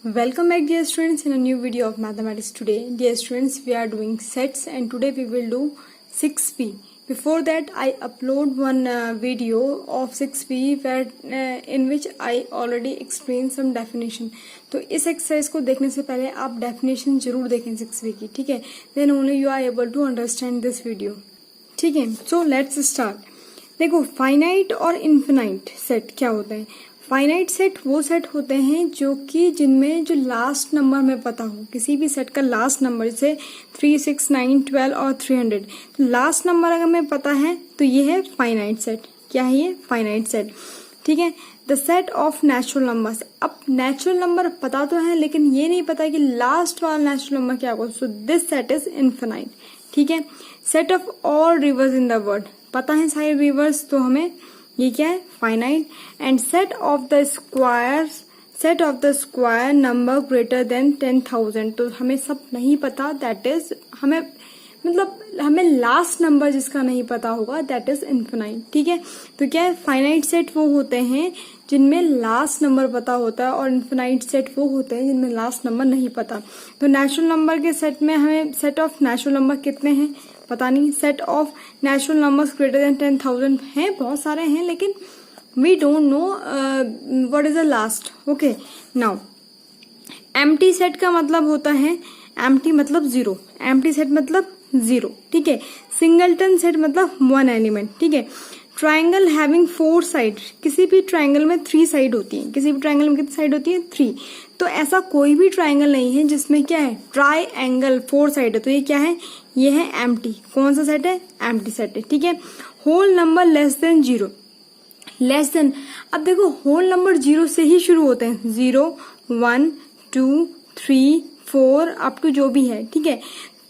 Welcome back dear students in a new video of mathematics. Today dear students we are doing sets and today we will do 6p. Before that I upload one video of 6p where in which I already explained some definition. तो इस exercise को देखने से पहले आप definition जरूर देखें 6p की, ठीक है? Then only you are able to understand this video, ठीक है? So let's start. देखो फाइनाइट और इन्फिनाइट सेट क्या होता है. फाइनाइट सेट वो सेट होते हैं जो कि जिनमें जो लास्ट नंबर में पता हो, किसी भी सेट का लास्ट नंबर, जैसे 3, 6, 9, 12 और 300, तो लास्ट नंबर अगर हमें पता है तो ये है फाइनाइट सेट. क्या है ये? फाइनाइट सेट, ठीक है? The set of natural numbers. अब नेचुरल नंबर पता तो है लेकिन ये नहीं पता कि लास्ट वाला नेचुरल नंबर क्या होगा, so this set is infinite, ठीक है? Set of all reverse in the world, पता है सारे रिवर्स, तो हमें ये क्या है? Finite. And set of the square number greater than 10,000, तो हमें सब नहीं पता, दैट इज हमें लास्ट नंबर जिसका नहीं पता होगा दैट इज इनफिनाइट, ठीक है? तो क्या है? फाइनाइट सेट वो होते हैं जिनमें लास्ट नंबर पता होता है और इनफिनाइट सेट वो होते हैं जिनमें लास्ट नंबर नहीं पता. तो नेचुरल नंबर के सेट में हमें सेट ऑफ नेचुरल नंबर कितने हैं पता नहीं. Set of natural numbers greater than 10,000 हैं, बहुत सारे हैं, लेकिन we don't know what is the last. Okay, now empty set का मतलब होता है, एम्प्टी मतलब जीरो, एम्प्टी सेट मतलब जीरो, ठीक है? सिंगलटन सेट मतलब वन एलिमेंट, ठीक है? ट्राइंगल हैविंग 4 साइड, किसी भी ट्राइंगल में 3 साइड होती है. किसी भी ट्राइंगल में कितनी साइड होती है? 3. तो ऐसा कोई भी ट्राइंगल नहीं है जिसमें क्या है? ट्राइंगल 4 साइड है. तो ये क्या है? ये है एम्प्टी. कौन सा सेट है? एम्प्टी सेट है, ठीक है? Whole number less than zero, less than, अब देखो होल नंबर जीरो से ही शुरू होते हैं, 0, 1, 2, 3, 4 अप टू जो भी है, ठीक है?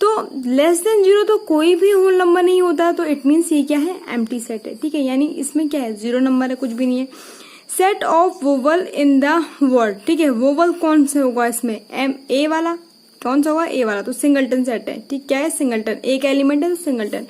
तो लेस देन जीरो तो कोई भी होल नंबर नहीं होता, तो इट मीन्स ये क्या है? एम्प्टी सेट है, ठीक है? यानी इसमें क्या है? जीरो नंबर है, कुछ भी नहीं है. Set of vowel in the word, ठीक है? वोवल कौन से होगा इसमें? ए वाला, कौन सा होगा? ए वाला. तो सिंगलटन सेट है, ठीक? क्या है? सिंगलटन, एक एलिमेंट है तो singleton.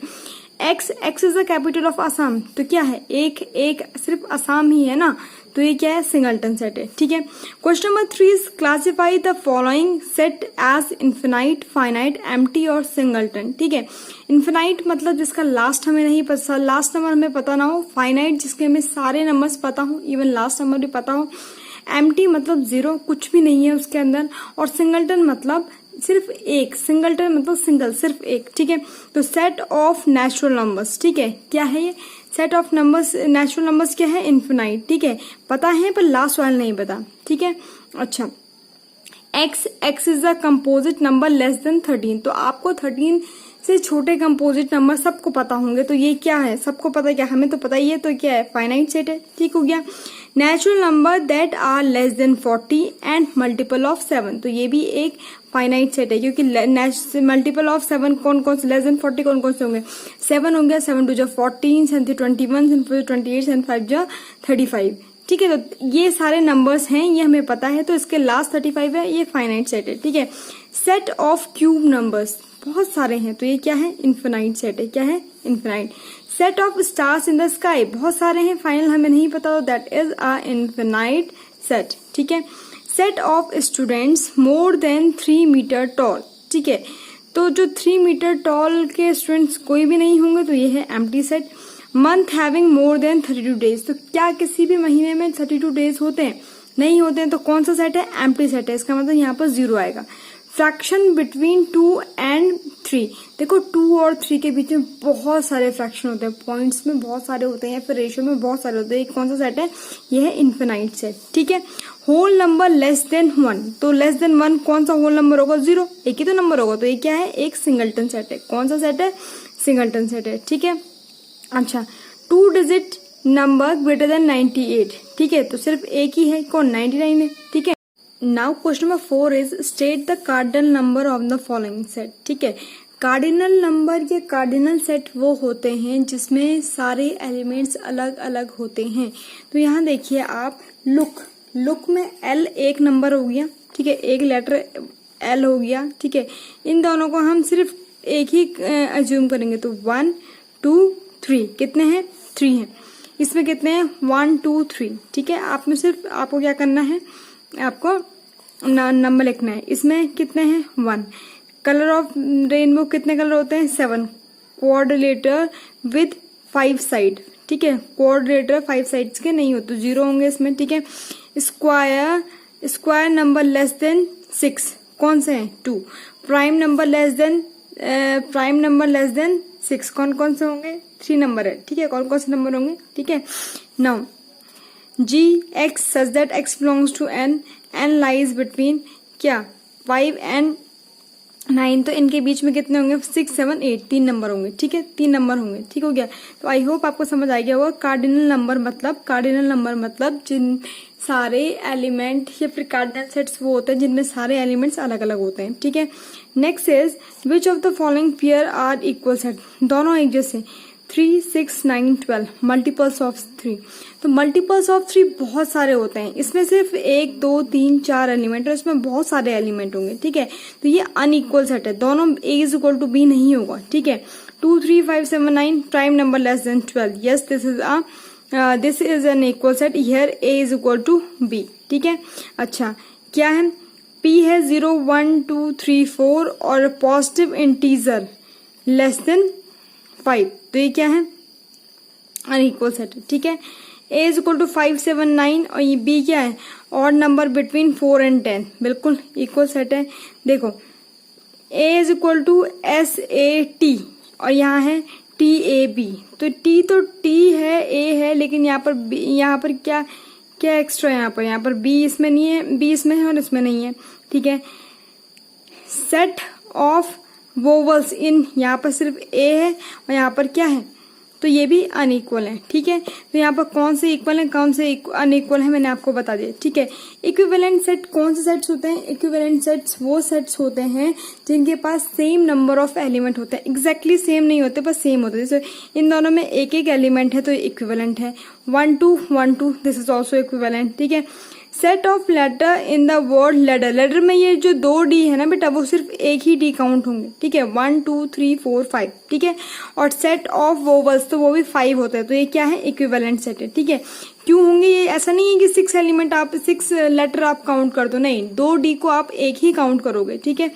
X is the capital of Assam, तो क्या है? एक सिर्फ असम ही है ना, तो ये क्या है? सिंगलटन सेट है, ठीक है? Question number 3 is classify the following set as infinite, finite, empty और सिंगलटन, ठीक है? इन्फिनाइट मतलब जिसका लास्ट हमें नहीं पता, लास्ट नंबर हमें पता ना हो. फाइनाइट जिसके हमें सारे नंबर्स पता हो, इवन लास्ट नंबर भी पता हो. एम्प्टी मतलब जीरो, कुछ भी नहीं है उसके अंदर. और सिंगलटन मतलब सिर्फ एक, सिंगलटन मतलब सिंगल, सिर्फ एक, ठीक है? तो सेट ऑफ नेचुरल नंबर्स, ठीक है? क्या है ये? Set of numbers, natural numbers क्या है? इन्फिनाइट, ठीक है? पता है पर लास्ट वाला नहीं पता, ठीक है? अच्छा, x is the composite number less then 13, तो आपको 13 से छोटे कंपोजिट नंबर सबको पता होंगे, तो ये क्या है? सबको पता है क्या? हमें तो पता ही है, तो क्या है? फाइनाइट सेट है, ठीक हो गया? Natural number that are less than 40 and multiple of 7, तो ये भी एक फाइनाइट सेट है, क्योंकि मल्टीपल ऑफ 7 कौन कौन से? लेस देन 40 कौन कौन से होंगे? 7 हो गया, 7 2 14, 7 3 21, 7 4 28, 7 5 35, ठीक है? तो ये सारे नंबर्स हैं, ये हमें पता है, तो इसके लास्ट 35 है, ये फाइनाइट सेट है, ठीक है? सेट ऑफ क्यूब नंबर्स बहुत सारे हैं, तो ये क्या है? इन्फिनाइट सेट है. क्या है? Infinite. Set of stars in the sky बहुत सारे हैं, फाइनल हमें नहीं पता, तो that is a infinite set, ठीक है? Set of students more than 3 meter tall, ठीक है? तो जो 3 मीटर टॉल के स्टूडेंट्स कोई भी नहीं होंगे, तो ये है empty set. Month having more than 32 days, तो क्या किसी भी महीने में 32 डेज होते हैं? नहीं होते हैं, तो कौन सा सेट है? एम्प्टी सेट है. इसका मतलब यहाँ पर 0 आएगा. फ्रैक्शन बिटवीन 2 एंड 3, देखो 2 और 3 के बीच में बहुत सारे फ्रैक्शन होते हैं, पॉइंट्स में बहुत सारे होते हैं, या फिर रेशियो में बहुत सारे होते हैं. कौन सा सेट है? ये है इन्फिनाइट सेट, ठीक है? होल नंबर लेस देन 1, तो लेस देन 1 कौन सा होल नंबर होगा? 0, एक ही तो नंबर होगा, तो ये क्या है? एक सिंगलटन सेट है. कौन सा सेट है? सिंगलटन सेट है, ठीक है? अच्छा, 2 डिजिट नंबर ग्रेटर देन 98, ठीक है? तो सिर्फ एक ही है, कौन? 99 है, ठीक है? Now question number 4 is state the cardinal number of the following set, ठीक है? कार्डिनल नंबर या कार्डिनल सेट वो होते हैं जिसमें सारे एलिमेंट्स अलग अलग होते हैं. तो यहाँ देखिए आप, लुक में L एक नंबर हो गया, ठीक है? एक लेटर L हो गया, ठीक है? इन दोनों को हम सिर्फ एक ही अज्यूम करेंगे, तो 1 2 3 कितने हैं? 3 हैं. इसमें कितने हैं? 1 2 3, ठीक है? आप में सिर्फ आपको क्या करना है? आपको नंबर लिखना है। इसमें कितने हैं 1। कलर ऑफ रेनबो कितने कलर होते हैं 7। क्वाड्रिलेटर विद 5 साइड, ठीक है, क्वाड्रिलेटर 5 साइड्स के नहीं होते, 0 होंगे इसमें, ठीक है। स्क्वायर नंबर लेस देन 6 कौन से हैं 2। प्राइम नंबर लेस देन 6 कौन कौन से होंगे 3 नंबर है, ठीक है, कौन कौन से नंबर होंगे, ठीक है। Now G(x) such that x belongs to n lies between क्या 5 and 9, तो इनके बीच में कितने होंगे 6 7 8 3 नंबर होंगे, ठीक है, 3 नंबर होंगे, ठीक हो गया। तो आई होप आपको समझ आ गया होगा कार्डिनल नंबर मतलब जिन सारे एलिमेंट या फिर कार्डिनल सेट्स वो होते हैं जिनमें सारे एलिमेंट्स अलग अलग होते हैं, ठीक है। Next is which of the following pair are equal set, दोनों एक जैसे 3 6 9 12 मल्टीपल्स ऑफ 3। तो मल्टीपल्स ऑफ 3 बहुत सारे होते हैं, इसमें सिर्फ 1 2 3 4 एलिमेंट और इसमें बहुत सारे एलिमेंट होंगे, ठीक है। तो ये अनइक्वल सेट है, दोनों A is equal to B नहीं होगा, ठीक है। 2 3 5 7 9 prime number less than 12, yes this is an equal set, here A is equal to B, ठीक है। अच्छा क्या है P है 0 1 2 3 4 और पॉजिटिव इंटीजर लेस देन 5, तो ये क्या है अनइक्वल सेट है, ठीक है। A इज इक्वल टू 5 7 9 और ये B क्या है ऑड नंबर बिटवीन 4 and 10, बिल्कुल इक्वल सेट है। देखो A is equal to SAT और यहाँ है TAB, तो T है A है, लेकिन यहाँ पर क्या क्या एक्स्ट्रा यहाँ पर B इसमें नहीं है, B इसमें है और इसमें नहीं है, ठीक है। सेट ऑफ वोवल्स इन, यहाँ पर सिर्फ A है और यहाँ पर क्या है, तो ये भी अनइक्वल है, ठीक है। तो यहाँ पर कौन से इक्वल है कौन से अनइक्वल है मैंने आपको बता दिया, ठीक है। इक्विवेलेंट सेट कौन से सेट्स होते हैं, इक्विवेलेंट सेट्स वो सेट्स होते हैं जिनके पास सेम नंबर ऑफ एलिमेंट होते हैं, एग्जैक्टली सेम नहीं होते पर सेम होते हैं। जैसे इन दोनों में एक एक एलिमेंट है तो इक्विवेलेंट है, 1 2 1 2 दिस इज ऑल्सो इक्विवेलेंट, ठीक है। Set of letter in the word letter में ये जो 2 D है ना बेटा वो सिर्फ एक ही D काउंट होंगे, ठीक है, 1 2 3 4 5, ठीक है। और सेट ऑफ वोवल्स तो वो भी 5 होते हैं, तो ये क्या है इक्विवेलेंट सेट है, ठीक है। क्यों होंगे ये, ऐसा नहीं है कि 6 एलिमेंट आप 6 लेटर आप काउंट कर दो, नहीं 2 D को आप एक ही काउंट करोगे, ठीक है।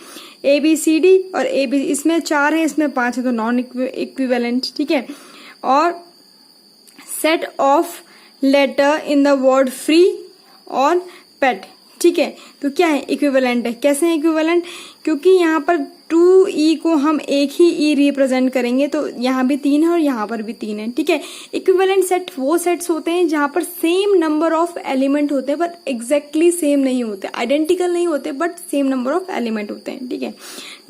ABCD और AB इसमें 4 है इसमें 5 है, तो नॉन इक्विवेलेंट, ठीक है। और set of letter in the word free और पेट, ठीक है, तो क्या है इक्विवेलेंट है। कैसे है इक्विवेलेंट, क्योंकि यहाँ पर 2E को हम एक ही E रिप्रेजेंट करेंगे, तो यहाँ भी 3 है और यहाँ पर भी 3 है, ठीक है। इक्विवेलेंट सेट वो सेट्स होते हैं जहाँ पर सेम नंबर ऑफ एलिमेंट होते हैं पर एग्जैक्टली सेम नहीं होते, आइडेंटिकल नहीं होते but same number of element होते हैं, ठीक है।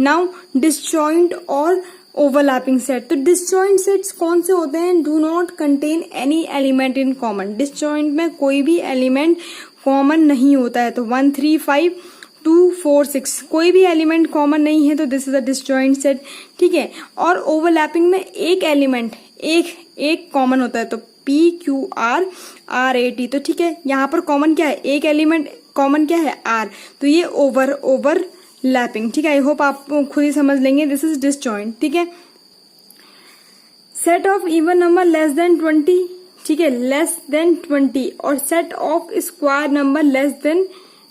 नाउ डिसजॉइंट और ओवरलैपिंग सेट, तो डिसजॉइंट सेट्स कौन से होते हैं, do not contain any element in common, disjoint में कोई भी एलिमेंट कॉमन नहीं होता है, तो 1 3 5 2 4 6 कोई भी एलिमेंट कॉमन नहीं है, तो this is a disjoint set, ठीक है। और ओवरलैपिंग में एक एलिमेंट एक कॉमन होता है, तो PQRRAT, तो ठीक है, यहाँ पर कॉमन क्या है, एक एलिमेंट कॉमन क्या है R, तो ये ओवरलैपिंग, ठीक है। आई होप आप खुद ही समझ लेंगे, दिस इज डिसजॉइंट, ठीक है। Set of even number less then 20, ठीक है, लेस देन 20 और set of square number less then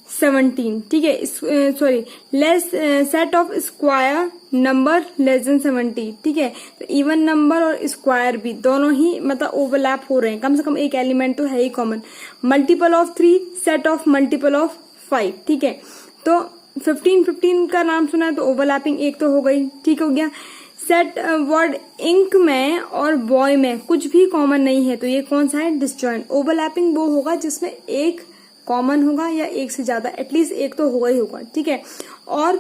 17, ठीक है, sorry set of square number less then 70, ठीक है। तो इवन नंबर और स्क्वायर भी दोनों ही मतलब ओवरलैप हो रहे हैं, कम से कम एक एलिमेंट तो है ही common. Multiple of 3 set of multiple of 5, ठीक है। तो 15 का नाम सुना है तो ओवरलैपिंग एक तो हो गई, ठीक हो गया। सेट वर्ड इंक में और बॉय में कुछ भी कॉमन नहीं है, तो ये कौन सा है डिसजॉइंट। ओवरलैपिंग वो होगा जिसमें एक कॉमन होगा या एक से ज्यादा, एटलीस्ट एक तो होगा ही होगा, ठीक है। और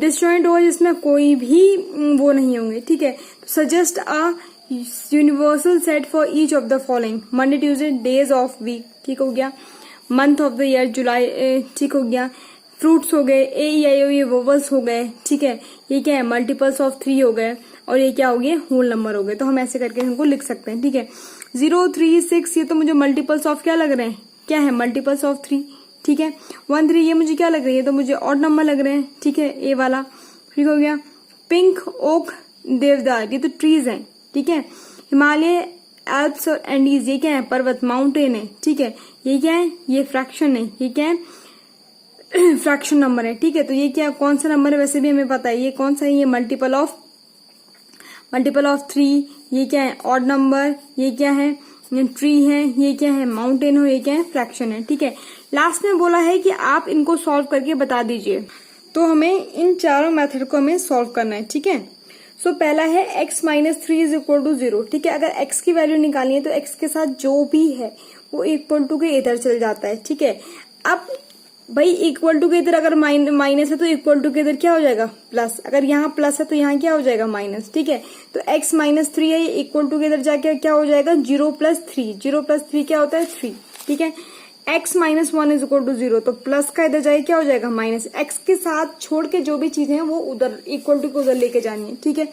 डिसजॉइंट होगा जिसमें कोई भी वो नहीं होंगे, ठीक है। Suggest a universal set for each of the following, Monday Tuesday days of week, ठीक हो गया। Month of the year July, ठीक हो गया। फ्रूट्स हो गए, AEIO ये वोवल्स हो गए, ठीक है। ये क्या है मल्टीपल्स ऑफ 3 हो गए और ये क्या हो गए होल नंबर हो गए, तो हम ऐसे करके इनको लिख सकते हैं, ठीक है। 0 3 6 ये तो मुझे मल्टीपल्स ऑफ क्या लग रहे हैं, क्या है मल्टीपल्स ऑफ 3, ठीक है। 1 3 ये मुझे क्या लग रही है, तो मुझे ऑड नंबर लग रहे हैं, ठीक है, ए वाला, ठीक हो गया। पिंक ओक देवदार ये तो ट्रीज हैं, ठीक है। हिमालय एल्प्स और एंडीज ये क्या है पर्वत माउंटेन है, ठीक है। ये क्या है ये फ्रैक्शन है, ये क्या है फ्रैक्शन नंबर है, ठीक है। तो ये क्या कौन सा नंबर है वैसे भी हमें पता है, ये कौन सा है, ये मल्टीपल ऑफ 3, ये क्या है ऑड नंबर, ये क्या है ट्री है, ये क्या है माउंटेन और ये क्या है फ्रैक्शन है, ठीक है। लास्ट में बोला है कि आप इनको सॉल्व करके बता दीजिए। तो हमें इन चारों मेथड को हमें सॉल्व करना है, ठीक है। सो पहला है x minus 3 is equal to 0, ठीक है। अगर x की वैल्यू निकालनी है तो x के साथ जो भी है वो इक्वल टू के इधर चल जाता है, ठीक है। अब भाई इक्वल टू के इधर अगर माइनस है तो इक्वल टू के इधर क्या हो जाएगा प्लस, अगर यहाँ प्लस है तो यहाँ क्या हो जाएगा माइनस, ठीक है। तो x माइनस 3 है, ये इक्वल टू के इधर जाके क्या हो जाएगा 0 प्लस 3, 0 प्लस 3 क्या होता है 3, ठीक है। x minus 1 is equal to 0, तो प्लस का इधर जाए क्या हो जाएगा माइनस, x के साथ छोड़ के जो भी चीजें हैं वो उधर इक्वल टू को उधर लेके जानी है, ठीक है।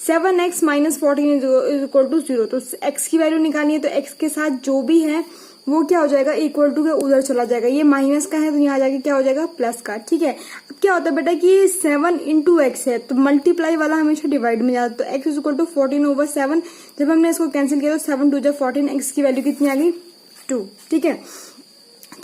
7x minus 14 is equal to 0, तो x की वैल्यू निकालनी है तो x के साथ जो भी है वो क्या हो जाएगा इक्वल टू के उधर चला जाएगा, ये माइनस का है तो यहाँ जाके क्या हो जाएगा प्लस का, ठीक है। अब क्या होता है बेटा कि 7 इंटू एक्स है तो मल्टीप्लाई वाला हमेशा डिवाइड में जाता है, तो x इज इक्वल टू 14/7, जब हमने इसको कैंसिल किया तो 7 2 14, x की वैल्यू कितनी आ गई 2, ठीक है।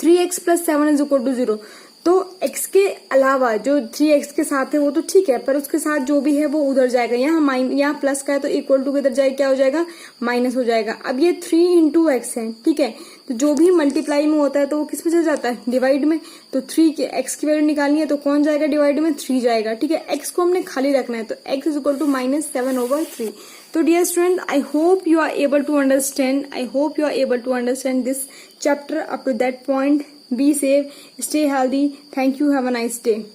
3x plus 7 is equal to 0, तो x के अलावा जो 3x के साथ है वो तो ठीक है, पर उसके साथ जो भी है वो उधर जाएगा, यहाँ प्लस का है तो इक्वल टू के इधर जाए क्या हो जाएगा माइनस हो जाएगा। अब ये 3 इंटू एक्स है, ठीक है, तो जो भी मल्टीप्लाई में होता है तो वो किस में चल जाता है डिवाइड में, तो 3 के x की वैल्यू निकालनी है तो कौन जाएगा डिवाइड में 3 जाएगा, ठीक है। x को हमने खाली रखना है तो x इज इक्वल टू -7/3। तो dear student, I hope you are able to understand this chapter up to that point. Be safe, stay healthy. Thank you. Have a nice day.